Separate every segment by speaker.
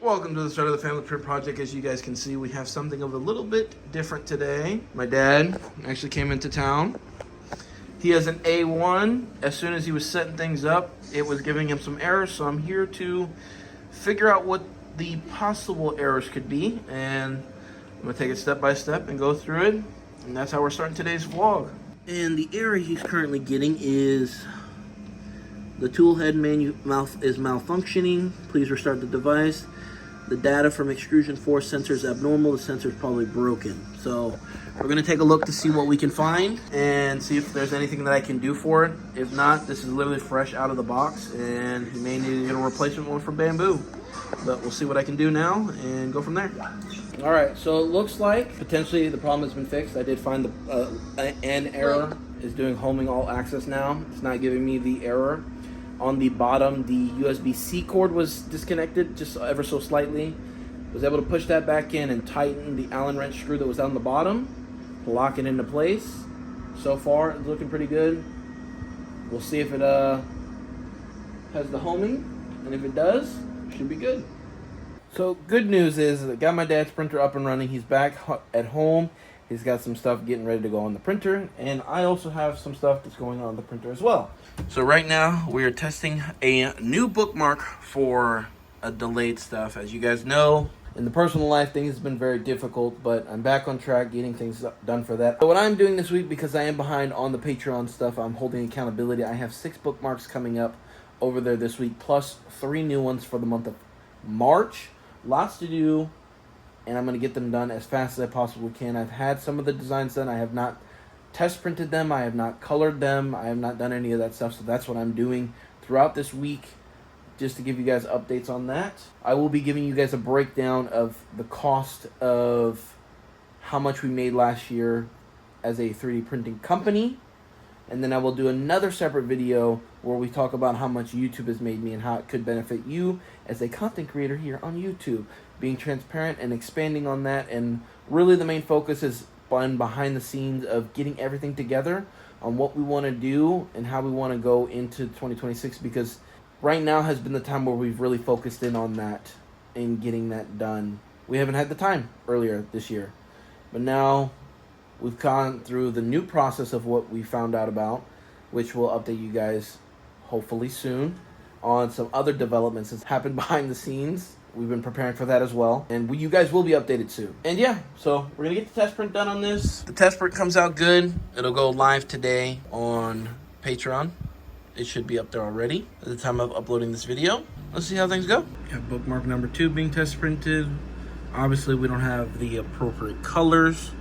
Speaker 1: Welcome to the start of the Family Print Project. As you guys can see, we have something of a little bit different today. My dad actually came into town. He has an A1. As soon as he was setting things up, it was giving him some errors, so I'm here to figure out what the possible errors could be, and I'm gonna take it step by step and go through it, and that's how we're starting today's vlog. And the error he's currently getting is the tool head mouth is malfunctioning. Please restart the device. The data from extrusion force sensor is abnormal. The sensor is probably broken. So we're gonna take a look to see what we can find and see if there's anything that I can do for it. If not, this is literally fresh out of the box, and he may need to get a replacement one for bamboo. But we'll see what I can do now and go from there. All right, so it looks like potentially the problem has been fixed. I did find an error is doing homing all access now. It's not giving me the error. On the bottom, the USB-C cord was disconnected just ever so slightly. Was able to push that back in and tighten the Allen wrench screw that was on the bottom to lock it into place. So far, it's looking pretty good. We'll see if it has the homing, and if it does, it should be good. So good news is I got my dad's printer up and running. He's back at home. He's got some stuff getting ready to go on the printer, and I also have some stuff that's going on the printer as well. So right now we are testing a new bookmark for a delayed stuff. As you guys know, in the personal life, things have been very difficult, but I'm back on track getting things done for that. So what I'm doing this week, because I am behind on the Patreon stuff, I'm holding accountability. I have 6 bookmarks coming up over there this week, plus 3 new ones for the month of March. Lots to do, and I'm going to get them done as fast as I possibly can. I've had some of the designs done. I have not test printed them. I have not colored them. I have not done any of that stuff, so that's what I'm doing throughout this week, just to give you guys updates on that. I will be giving you guys a breakdown of the cost of how much we made last year as a 3D printing company, and then I will do another separate video where we talk about how much YouTube has made me and how it could benefit you as a content creator here on YouTube. Being transparent and expanding on that, and really the main focus is on behind the scenes of getting everything together on what we want to do and how we want to go into 2026, because right now has been the time where we've really focused in on that and getting that done. We haven't had the time earlier this year, but now we've gone through the new process of what we found out about, which will update you guys hopefully soon on some other developments that's happened behind the scenes. We've been preparing for that as well, and you guys will be updated soon. And yeah, so we're gonna get the test print done on this. The test print comes out good. It'll go live today on Patreon. It should be up there already at the time of uploading this video. Let's see how things go. We have bookmark number 2 being test printed. Obviously, we don't have the appropriate colors,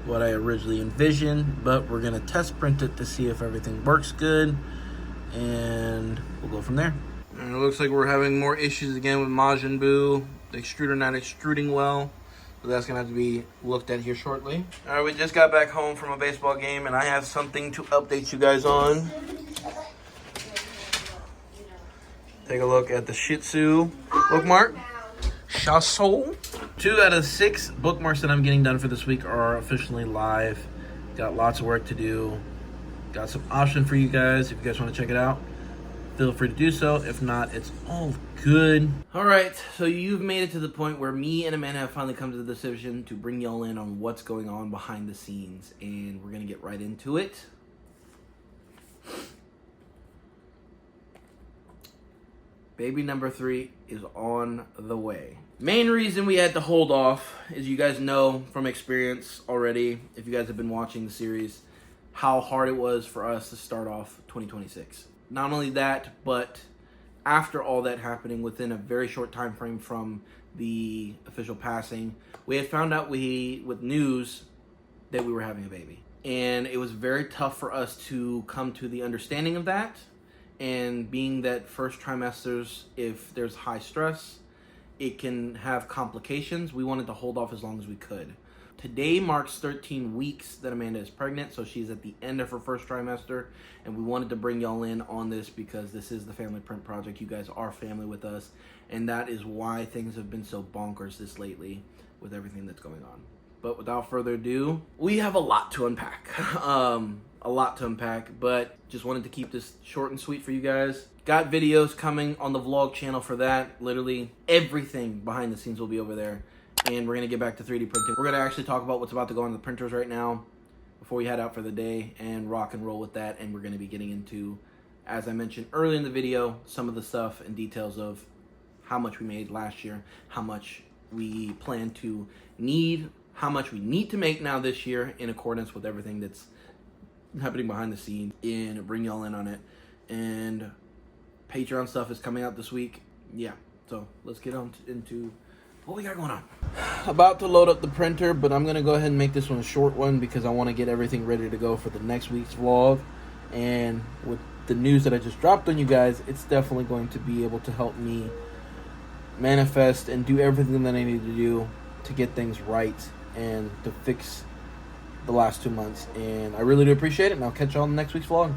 Speaker 1: what I originally envisioned, but we're gonna test print it to see if everything works good, and we'll go from there. And it looks like we're having more issues again with Majin Buu. The extruder not extruding well, so that's gonna have to be looked at here shortly. All right, we just got back home from a baseball game, and I have something to update you guys on. Take a look at the Shih Tzu bookmark. Chassol. 2 out of 6 bookmarks that I'm getting done for this week are officially live. Got lots of work to do. Got some option for you guys if you guys want to check it out. Feel free to do so. If not, it's all good. All right, so you've made it to the point where me and Amanda have finally come to the decision to bring y'all in on what's going on behind the scenes, and we're gonna get right into it. Baby number 3 is on the way. Main reason we had to hold off is, you guys know from experience already, if you guys have been watching the series, how hard it was for us to start off 2026. Not only that, but after all that happening, within a very short time frame from the official passing, we had found out with news that we were having a baby. And it was very tough for us to come to the understanding of that. And being that first trimesters, if there's high stress, it can have complications. We wanted to hold off as long as we could. Today marks 13 weeks that Amanda is pregnant, so she's at the end of her first trimester, and we wanted to bring y'all in on this because this is the Family Print Project. You guys are family with us, and that is why things have been so bonkers this lately with everything that's going on. But without further ado, we have a lot to unpack. But just wanted to keep this short and sweet for you guys. Got videos coming on the vlog channel for that. Literally everything behind the scenes will be over there. And we're going to get back to 3D printing. We're going to actually talk about what's about to go on the printers right now before we head out for the day and rock and roll with that. And we're going to be getting into, as I mentioned earlier in the video, some of the stuff and details of how much we made last year, how much we plan to need, how much we need to make now this year in accordance with everything that's happening behind the scenes, and bring y'all in on it. And Patreon stuff is coming out this week. Yeah, so let's get on into what we got going on. About to load up the printer, but I'm gonna go ahead and make this one a short one because I want to get everything ready to go for the next week's vlog. And with the news that I just dropped on you guys, it's definitely going to be able to help me manifest and do everything that I need to do to get things right and to fix the last 2 months. And I really do appreciate it, and I'll catch y'all in the next week's vlog.